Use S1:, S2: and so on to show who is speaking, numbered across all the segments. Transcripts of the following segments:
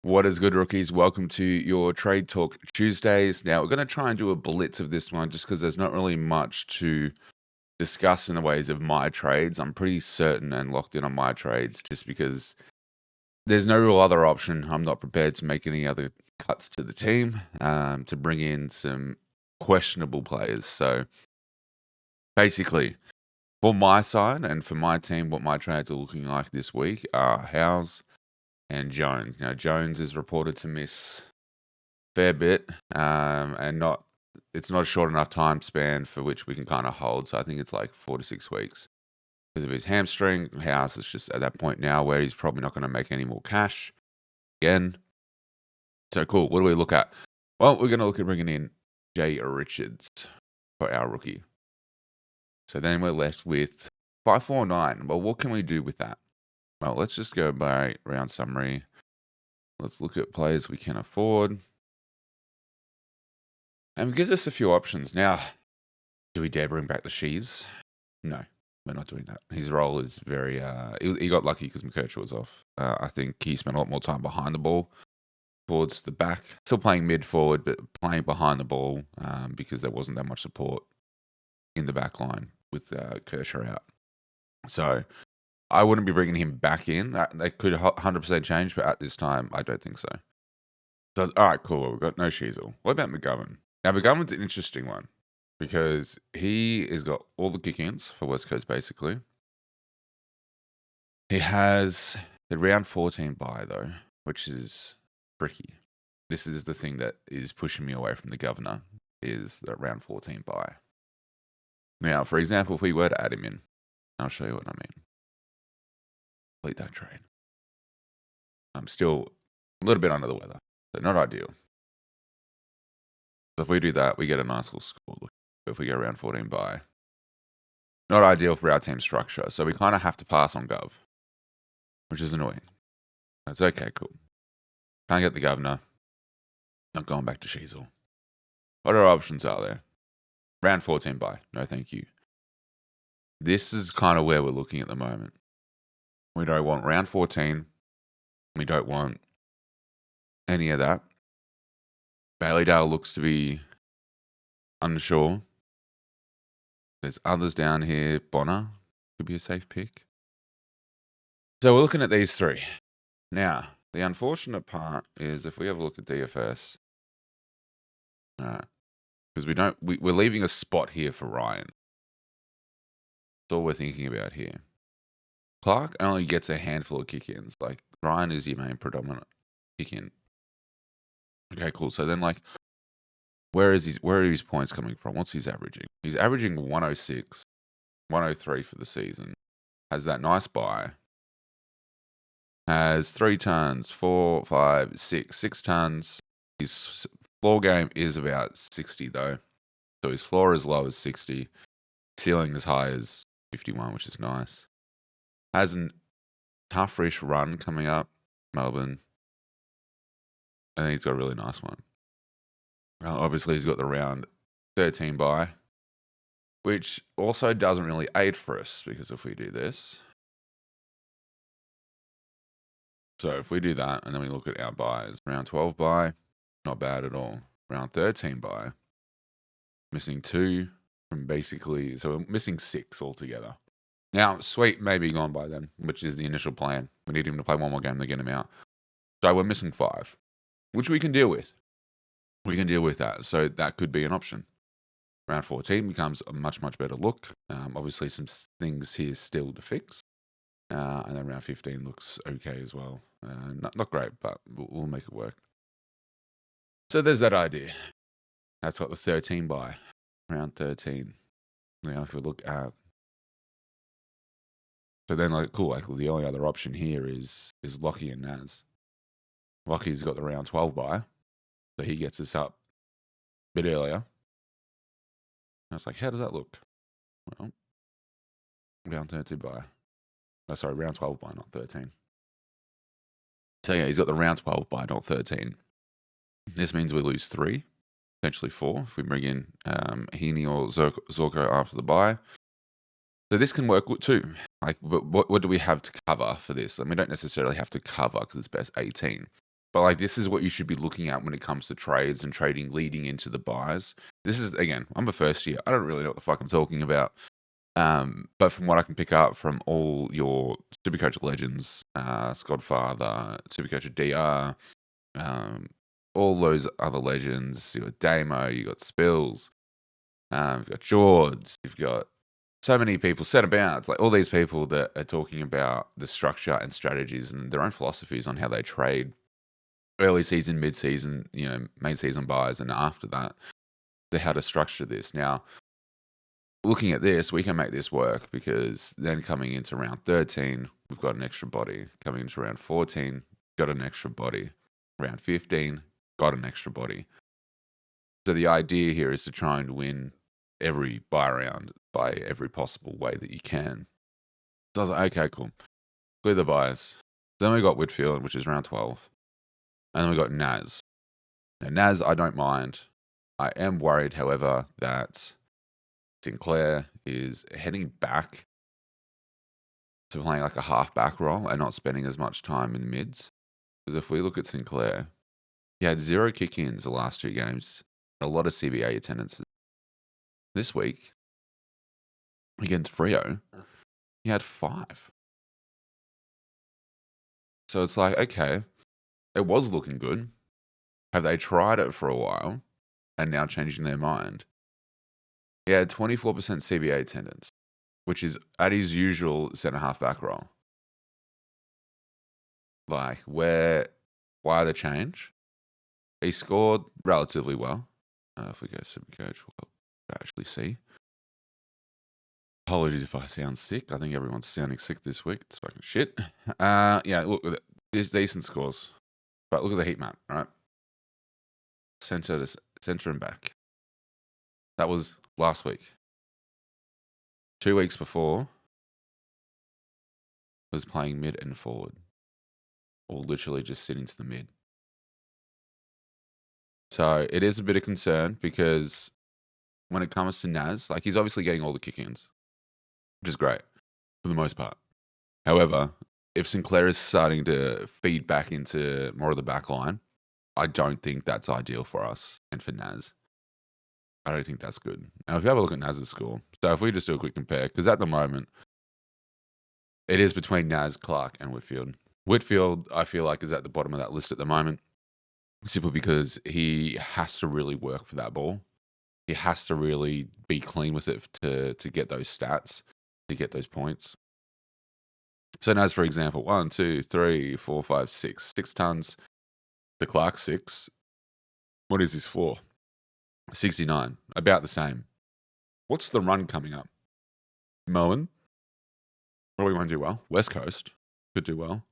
S1: What is good, rookies? Welcome to your Trade Talk Tuesdays. Now, we're going to try and do a blitz of this one just because there's not really much to discuss in the ways of my trades. I'm pretty certain and locked in on my trades just because there's no real other option. I'm not prepared to make any other cuts to the team to bring in some questionable players. So, basically, for my side and for my team, what my trades are looking like this week are Howes and Jones. Now, Jones is reported to miss fair bit, and it's not a short enough time span for which we can kind of hold. So I think it's like 4 to 6 weeks because of his hamstring. House is just at that point now where he's probably not going to make any more cash again. So cool. What do we look at? Well, we're going to look at bringing in Jay Richards for our rookie. So then we're left with 549. Well, what can we do with that? Well, let's just go by round summary. Let's look at players we can afford. And it gives us a few options. Now, do we dare bring back the Shees? No, we're not doing that. His role is very... he got lucky because McKercher was off. I think he spent a lot more time behind the ball towards the back. Still playing mid-forward, but playing behind the ball because there wasn't that much support in the back line with Kershaw out. So I wouldn't be bringing him back in. That could 100% change, but at this time, I don't think so. So all right, cool. We've got no Sheasel. What about McGovern? Now, McGovern's an interesting one because he has got all the kick-ins for West Coast, basically. He has the round 14 bye, though, which is tricky. This is the thing that is pushing me away from the governor, is that round 14 bye. Now, for example, if we were to add him in, I'll show you what I mean. Complete that trade. I'm still a little bit under the weather, so not ideal. So if we do that, we get a nice little score. Look, if we go around 14 bye. Not ideal for our team structure, so we kind of have to pass on Gov, which is annoying. That's okay, cool. Can't get the governor. Not going back to Sheasel. What other options are there? Round 14 bye. No, thank you. This is kind of where we're looking at the moment. We don't want round 14. We don't want any of that. Baileydale looks to be unsure. There's others down here. Bonner could be a safe pick. So we're looking at these three. Now, the unfortunate part is if we have a look at DFS, because we're leaving a spot here for Ryan. That's all we're thinking about here. Clark only gets a handful of kick-ins. Like, Ryan is your main predominant kick-in. Okay, cool. So then, like, where are his points coming from? What's his averaging? He's averaging 106, 103 for the season. Has that nice bye. Has 3 tons, 4, 5, 6 tons. His floor game is about 60, though. So his floor is low as 60. Ceiling as high as 51, which is nice. Has a tough-ish run coming up, Melbourne. I think he's got a really nice one. Well, obviously, he's got the round 13 bye, which also doesn't really aid for us because if we do this. So if we do that and then we look at our buys, round 12 bye, not bad at all. Round 13 bye, missing 2 from basically, so we're missing 6 altogether. Now, Sweet may be gone by then, which is the initial plan. We need him to play one more game to get him out. So we're missing 5, which we can deal with. We can deal with that. So that could be an option. Round 14 becomes a much, much better look. Obviously, some things here still to fix. And then round 15 looks okay as well. Not great, but we'll make it work. So there's that idea. That's got the 13 bye. Round 13. Now, if we look at... So then, like, cool, like, the only other option here is Lockie and Naz. Lockie's got the round 12 bye. So he gets us up a bit earlier. I was like, how does that look? Well, round 13 bye. Oh, sorry, round 12 bye, not 13. So yeah, he's got the round 12 bye, not 13. This means we lose 3, potentially 4, if we bring in Heaney or Zorko after the bye. So this can work too. Like, but what do we have to cover for this? And we don't necessarily have to cover because it's best 18. But like this is what you should be looking at when it comes to trades and trading leading into the buys. This is again, I'm a first year. I don't really know what the fuck I'm talking about. But from what I can pick up from all your Supercoach legends, Skodfather, Supercoach DR, all those other legends, you got Damo, you got Spills, you've got Jords, you've got so many people, set about. It's like all these people that are talking about the structure and strategies and their own philosophies on how they trade early season, mid season, main season buys, and after that, how to structure this. Now, looking at this, we can make this work because then coming into round 13, we've got an extra body. Coming into round 14, got an extra body. Round 15, got an extra body. So the idea here is to try and win every buy round by every possible way that you can. So I was like, okay, cool. Clear the buys. Then we got Whitfield, which is round 12. And then we got Naz. Now, Naz, I don't mind. I am worried, however, that Sinclair is heading back to playing like a half-back role and not spending as much time in the mids. Because if we look at Sinclair, he had 0 kick-ins the last 2 games, a lot of CBA attendances. This week, against Freo, he had 5. So it's like, okay, it was looking good. Have they tried it for a while and now changing their mind? He had 24% CBA attendance, which is at his usual centre-half back role. Like, why the change? He scored relatively well. If we go Supercoach, we'll actually see. Apologies if I sound sick. I think everyone's sounding sick this week. It's fucking shit. Yeah, look, there's decent scores. But look at the heat map, right? Center and back. That was last week. 2 weeks before, was playing mid and forward. Or literally just sitting to the mid. So it is a bit of concern because when it comes to Naz, like he's obviously getting all the kick-ins, which is great for the most part. However, if Sinclair is starting to feed back into more of the back line, I don't think that's ideal for us and for Naz. I don't think that's good. Now, if you have a look at Naz's score, so if we just do a quick compare, because at the moment, it is between Naz, Clark, and Whitfield. Whitfield, I feel like, is at the bottom of that list at the moment, simply because he has to really work for that ball. He has to really be clean with it to get those stats, to get those points. So Naz, for example, 1, 2, 3, 4, 5, 6. 6 tons. The Clark 6. What is his floor? 69. About the same. What's the run coming up? Melbourne. Probably won't do well. West Coast could do well.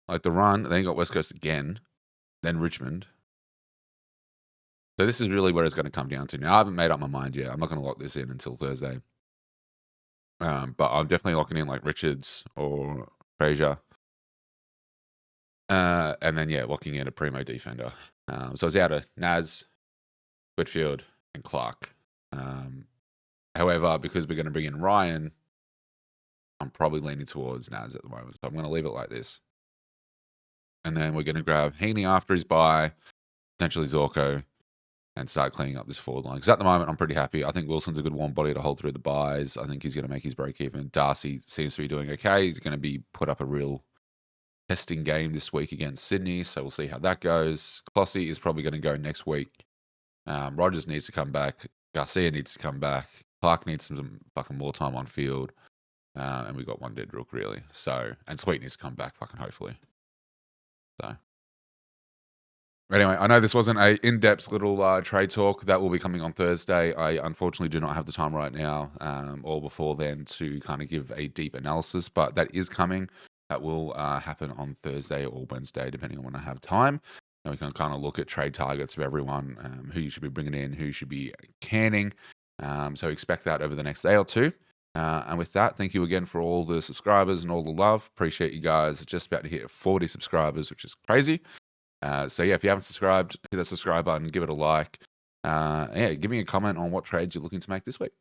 S1: Like the run, then you got West Coast again, then Richmond. So this is really where it's going to come down to. Now, I haven't made up my mind yet. I'm not going to lock this in until Thursday. But I'm definitely locking in like Richards or Fraser. And then, locking in a primo defender. So it's out of Naz, Whitfield, and Clark. However, because we're going to bring in Ryan, I'm probably leaning towards Naz at the moment. So I'm going to leave it like this. And then we're going to grab Heaney after his bye, potentially Zorko, and start cleaning up this forward line. Because at the moment, I'm pretty happy. I think Wilson's a good warm body to hold through the buys. I think he's going to make his break even. Darcy seems to be doing okay. He's going to be put up a real testing game this week against Sydney, so we'll see how that goes. Clossy is probably going to go next week. Rogers needs to come back. Garcia needs to come back. Clark needs some fucking more time on field. And we got one dead rook, really. So, and Sweet needs to come back, fucking hopefully. So, anyway, I know this wasn't a in-depth little trade talk. That will be coming on Thursday. I unfortunately do not have the time right now or before then to kind of give a deep analysis, but that is coming. That will happen on Thursday or Wednesday, depending on when I have time. And we can kind of look at trade targets of everyone, who you should be bringing in, who you should be canning. So expect that over the next day or two. And with that, thank you again for all the subscribers and all the love. Appreciate you guys. Just about to hit 40 subscribers, which is crazy. So if you haven't subscribed, hit that subscribe button, give it a like. Give me a comment on what trades you're looking to make this week.